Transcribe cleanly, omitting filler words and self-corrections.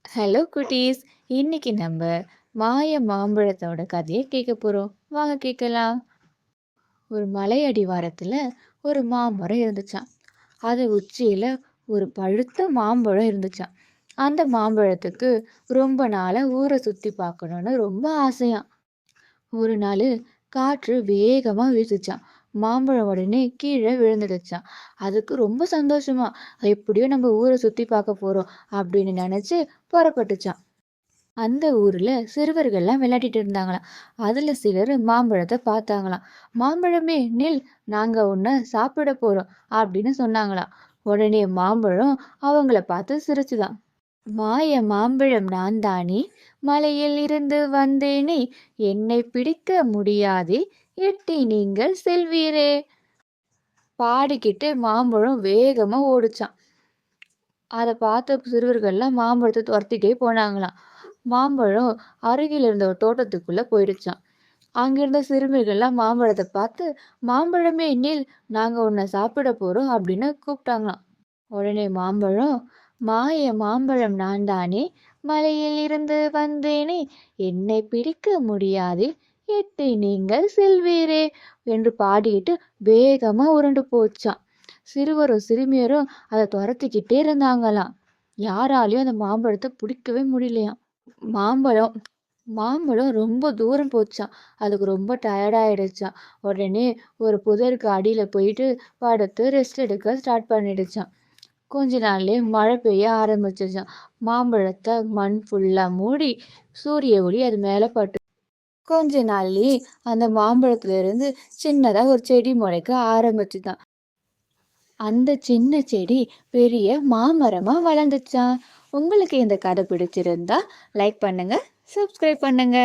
Hello குட்டீஸ். இன்னைக்கு நம்ம மாய மாம்பழத்தோட கதையை கேட்க போறோம். வாங்க கேட்கலாம். ஒரு மலை அடிவாரத்துல ஒரு மாமரம் இருந்துச்சாம். அது உச்சியில ஒரு பழுத்த மாம்பழம் இருந்துச்சாம். அந்த மாம்பழத்துக்கு ரொம்ப நாளா ஊரை சுத்தி பார்க்கணும்னு ரொம்ப ஆசையாம். ஒரு நாள் காற்று வேகமா வீசுச்சாம். மாம்பழம் உடனே கீழே விழுந்துடுச்சாம். அதுக்கு ரொம்ப சந்தோஷமா, எப்படியோ நம்ம ஊரை சுத்தி பார்க்க போறோம் அப்படின்னு நினைச்சு புறப்பட்டுச்சாம். அந்த ஊர்ல சிறுவர்கள்லாம் விளையாடிட்டு இருந்தாங்களாம். அதுல சிலர் மாம்பழத்தை பார்த்தாங்களாம். மாம்பழமே நில், நாங்க உன்னை சாப்பிட போறோம் அப்படின்னு சொன்னாங்களாம். உடனே மாம்பழம் அவங்கள பார்த்து சிரிச்சுதான். மாய மாம்பழம் நான் தானே, மலையில் இருந்து வந்தேனே, என்னை பிடிக்க முடியாதே, எட்டி நீங்கள் செல்வீரே பாடிக்கிட்டு மாம்பழம் வேகமா ஓடுச்சான். அதை பார்த்த சிறுவர்கள்லாம் மாம்பழத்தை துரத்திட்டே போனாங்களாம். மாம்பழம் அருகில் இருந்த ஒரு தோட்டத்துக்குள்ள போயிடுச்சாம். அங்கிருந்த சிறுமிகள்லாம் மாம்பழத்தை பார்த்து, மாம்பழமே நில், நாங்க உன்னை சாப்பிட போறோம் அப்படின்னு கூப்பிட்டாங்களாம். உடனே மாம்பழம், மாய மாம்பழம் நான் தானே, மலையில் இருந்து வந்தேனே, என்னை பிடிக்க முடியாது, எட்டி நீங்கள் செல்வீரே என்று பாடிட்டு வேகமா உருண்டு போச்சாம். சிறுவரும் சிறுமியரும் அதை துரத்திக்கிட்டே இருந்தாங்களாம். யாராலையும் அந்த மாம்பழத்தை பிடிக்கவே முடியலையாம். மாம்பழம் மாம்பழம் ரொம்ப தூரம் போச்சாம். அதுக்கு ரொம்ப டயர்டாயிடுச்சாம். உடனே ஒரு புதருக்கு அடியில போயிட்டு படுத்து ரெஸ்ட் எடுக்க ஸ்டார்ட் பண்ணிடுச்சாம். கொஞ்ச நாள்லயே மழை பெய்ய ஆரம்பிச்சுச்சாம். மாம்பழத்தை மண் ஃபுல்லா மூடி சூரிய ஒளி அது மேல பட்டு கொஞ்ச நாள்லயே அந்த மாம்பழத்துல இருந்து சின்னதா ஒரு செடி முளைக்க ஆரம்பிச்சுதான். அந்த சின்ன செடி பெரிய மாமரமா வளர்ந்துச்சாம். உங்களுக்கு இந்த கதை பிடிச்சிருந்தா லைக் பண்ணுங்க, சப்ஸ்கிரைப் பண்ணுங்க.